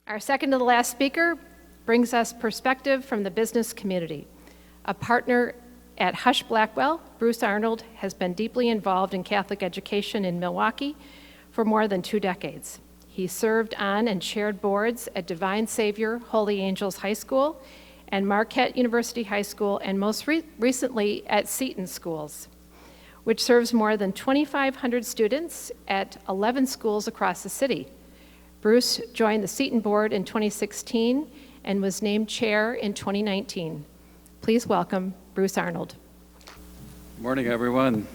Our second to the last speaker brings us perspective from the business community. A partner at Husch Blackwell, Bruce Arnold has been deeply involved in Catholic education in Milwaukee for more than 2 decades. He served on and chaired boards at Divine Savior Holy Angels High School and Marquette University High School, and most recently at Seton Schools, which serves more than 2,500 students at 11 schools across the city. Bruce joined the Seton board in 2016 and was named chair in 2019. Please welcome Bruce Arnold. Good morning, everyone.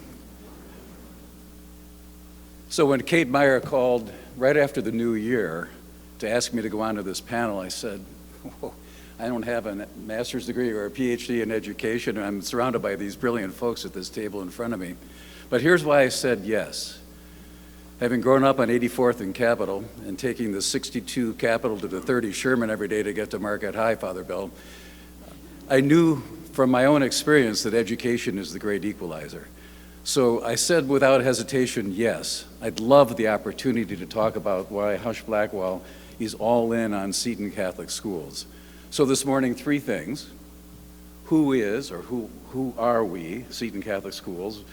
So when Kate Meyer called right after the new year to ask me to go onto this panel, I said, whoa, I don't have a master's degree or a PhD in education, and I'm surrounded by these brilliant folks at this table in front of me. But here's why I said yes. Having grown up on 84th and Capitol and taking the 62 Capitol to the 30 Sherman every day to get to Marquette High, Father Bill, I knew from my own experience that education is the great equalizer. So I said without hesitation, yes. I'd love the opportunity to talk about why Husch Blackwell is all in on Seton Catholic Schools. So this morning, 3 things. Who is, or who are we, Seton Catholic Schools?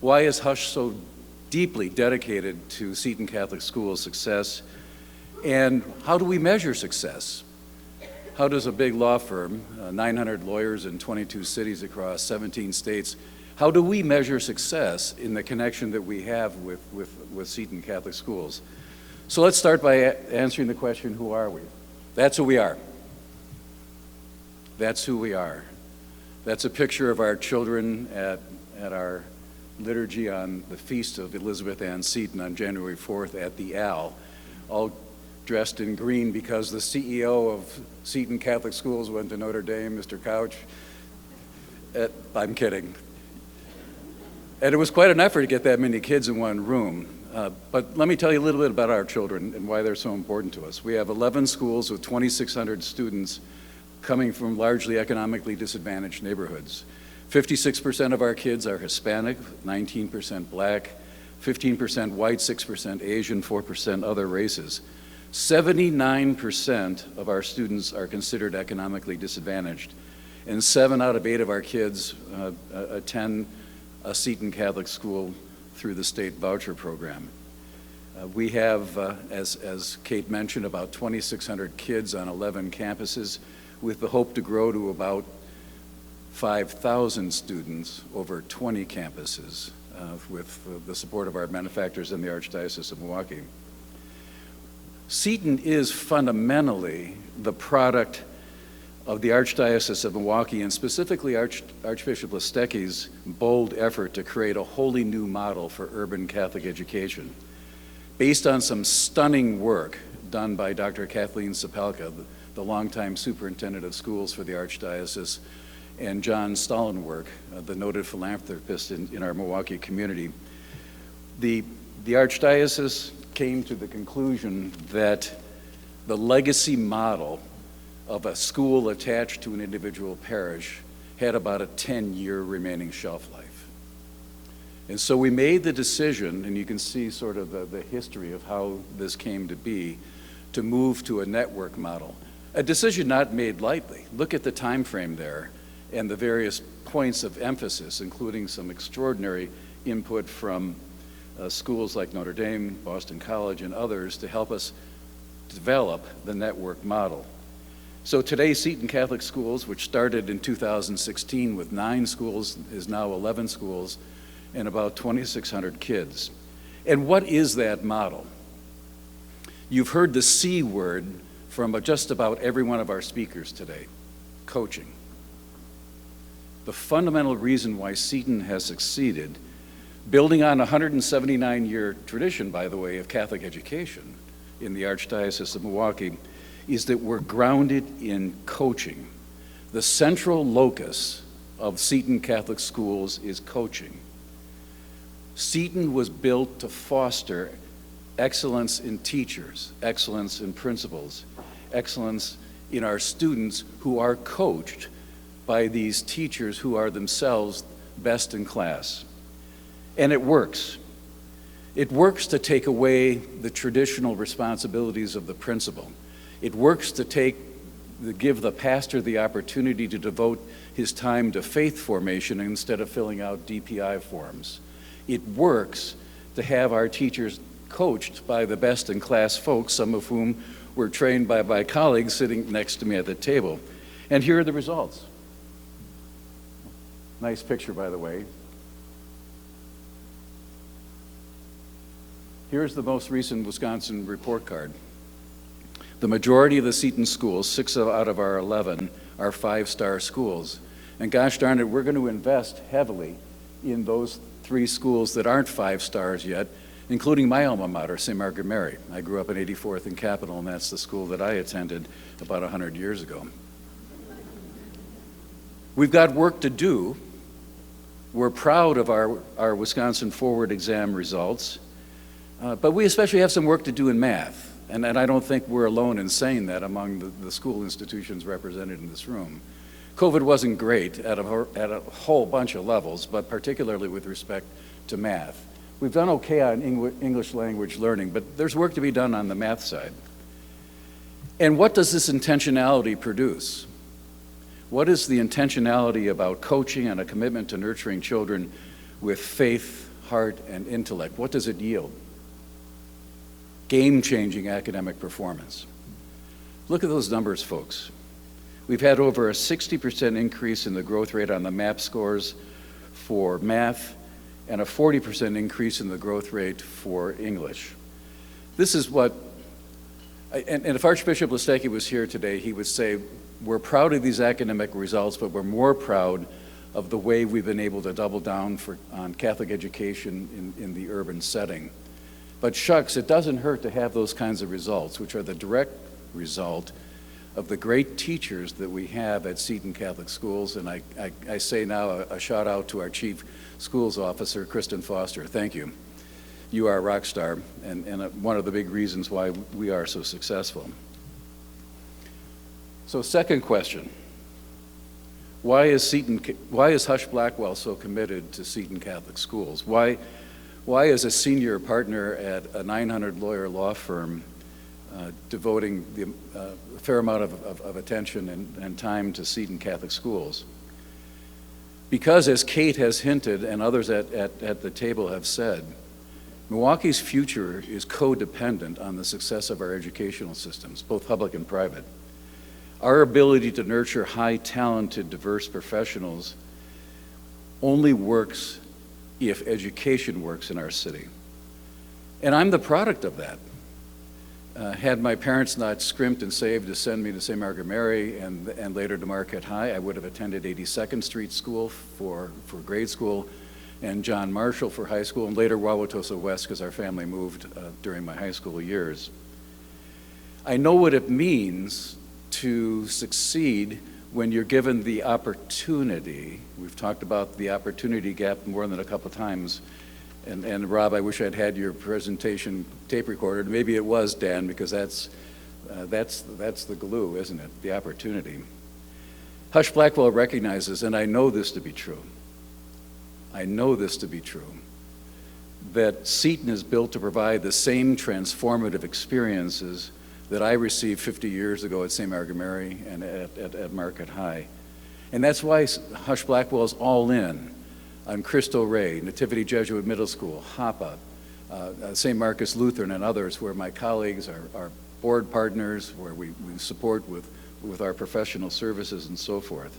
Why is Husch so deeply dedicated to Seton Catholic Schools' success? And how do we measure success? How does a big law firm, 900 lawyers in 22 cities across 17 states, how do we measure success in the connection that we have with Seton Catholic Schools? So let's start by answering the question, who are we? That's who we are. That's who we are. That's a picture of our children at our liturgy on the feast of Elizabeth Ann Seton on January 4th at the Al, all dressed in green because the CEO of Seton Catholic Schools went to Notre Dame, Mr. Couch. I'm kidding. And it was quite an effort to get that many kids in one room. But let me tell you a little bit about our children and why they're so important to us. We have 11 schools with 2,600 students coming from largely economically disadvantaged neighborhoods. 56% of our kids are Hispanic, 19% Black, 15% white, 6% Asian, 4% other races. 79% of our students are considered economically disadvantaged, and 7 out of 8 of our kids attend a Seton Catholic school through the state voucher program. We have, as Kate mentioned, about 2,600 kids on 11 campuses, with the hope to grow to about 5,000 students over 20 campuses with the support of our benefactors in the Archdiocese of Milwaukee. Seton is fundamentally the product of the Archdiocese of Milwaukee, and specifically Archbishop Listecki's bold effort to create a wholly new model for urban Catholic education, based on some stunning work done by Dr. Kathleen Sapalka, the longtime superintendent of schools for the Archdiocese, and John Stollenwerk, the noted philanthropist in our Milwaukee community. The Archdiocese came to the conclusion that the legacy model of a school attached to an individual parish had about a 10-year remaining shelf life. And so we made the decision, and you can see sort of the history of how this came to be, to move to a network model. A decision not made lightly. Look at the time frame there and the various points of emphasis, including some extraordinary input from schools like Notre Dame, Boston College, and others to help us develop the network model. So today, Seton Catholic Schools, which started in 2016 with 9 schools, is now 11 schools and about 2,600 kids. And what is that model? You've heard the C word from just about every one of our speakers today, coaching. The fundamental reason why Seton has succeeded, building on a 179-year tradition, by the way, of Catholic education in the Archdiocese of Milwaukee, is that we're grounded in coaching. The central locus of Seton Catholic Schools is coaching. Seton was built to foster excellence in teachers, excellence in principals, excellence in our students who are coached by these teachers who are themselves best in class. And it works. It works to take away the traditional responsibilities of the principal. It works to give the pastor the opportunity to devote his time to faith formation instead of filling out DPI forms. It works to have our teachers coached by the best in class folks, some of whom were trained by my colleagues sitting next to me at the table. And here are the results. Nice picture, by the way. Here's the most recent Wisconsin report card. The majority of the Seton schools, 6 out of our 11, are 5-star schools. And gosh darn it, we're going to invest heavily in those 3 schools that aren't 5 stars yet, including my alma mater, St. Margaret Mary. I grew up in 84th and Capitol, and that's the school that I attended about 100 years ago. We've got work to do. We're proud of our Wisconsin Forward exam results, but we especially have some work to do in math. And I don't think we're alone in saying that among the school institutions represented in this room. COVID wasn't great at a whole bunch of levels, but particularly with respect to math. We've done okay on English language learning, but there's work to be done on the math side. And what does this intentionality produce? What is the intentionality about coaching and a commitment to nurturing children with faith, heart, and intellect? What does it yield? Game-changing academic performance. Look at those numbers, folks. We've had over a 60% increase in the growth rate on the MAP scores for math and a 40% increase in the growth rate for English. This is what, and if Archbishop Listecki was here today, he would say, we're proud of these academic results, but we're more proud of the way we've been able to double down on Catholic education in the urban setting. But shucks, it doesn't hurt to have those kinds of results, which are the direct result of the great teachers that we have at Seton Catholic Schools. And I say now a shout out to our Chief Schools Officer, Kristen Foster. Thank you. You are a rock star and one of the big reasons why we are so successful. So second question, why is Husch Blackwell so committed to Seton Catholic Schools? Why is a senior partner at a 900-lawyer law firm devoting a fair amount of attention and time to Seton Catholic Schools? Because, as Kate has hinted and others at the table have said, Milwaukee's future is codependent on the success of our educational systems, both public and private. Our ability to nurture high, talented, diverse professionals only works if education works in our city. And I'm the product of that. Had my parents not scrimped and saved to send me to St. Margaret Mary and later to Marquette High, I would have attended 82nd Street School for grade school and John Marshall for high school, and later Wauwatosa West because our family moved during my high school years. I know what it means to succeed when you're given the opportunity. We've talked about the opportunity gap more than a couple times. And Rob, I wish I'd had your presentation tape recorded. Maybe it was, Dan, because that's the glue, isn't it? The opportunity. Husch Blackwell recognizes, and I know this to be true, that Seton is built to provide the same transformative experiences that I received 50 years ago at St. Margaret Mary and at Marquette High. And that's why Husch Blackwell is all in on Cristo Rey, Nativity Jesuit Middle School, HAPA, St. Marcus Lutheran, and others, where my colleagues are board partners, where we support with our professional services and so forth.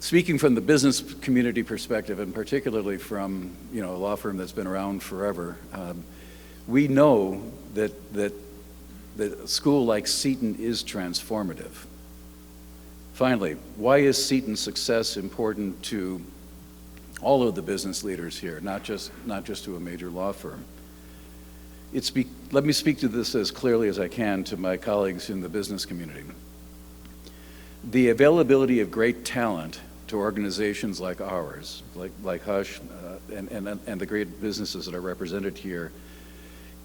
Speaking from the business community perspective, and particularly from a law firm that's been around forever, we know that a school like Seton is transformative. Finally, why is Seton's success important to all of the business leaders here, not just to a major law firm? Let me speak to this as clearly as I can to my colleagues in the business community. The availability of great talent to organizations like ours, like Husch, and the great businesses that are represented here,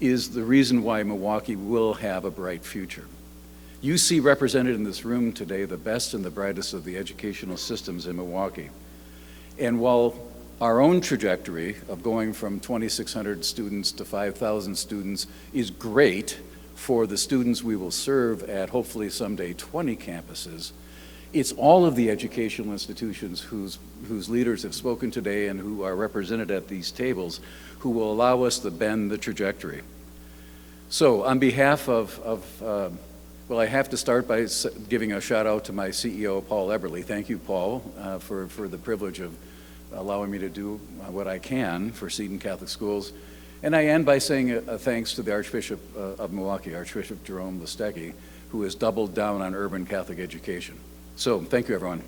is the reason why Milwaukee will have a bright future. You see represented in this room today the best and the brightest of the educational systems in Milwaukee. And while our own trajectory of going from 2,600 students to 5,000 students is great for the students we will serve at hopefully someday 20 campuses. It's all of the educational institutions whose leaders have spoken today and who are represented at these tables who will allow us to bend the trajectory. So on behalf of well, I have to start by giving a shout out to my CEO, Paul Eberly. Thank you, Paul, for the privilege of allowing me to do what I can for Seton Catholic Schools. And I end by saying a thanks to the Archbishop of Milwaukee, Archbishop Jerome Listecki, who has doubled down on urban Catholic education. So thank you, everyone.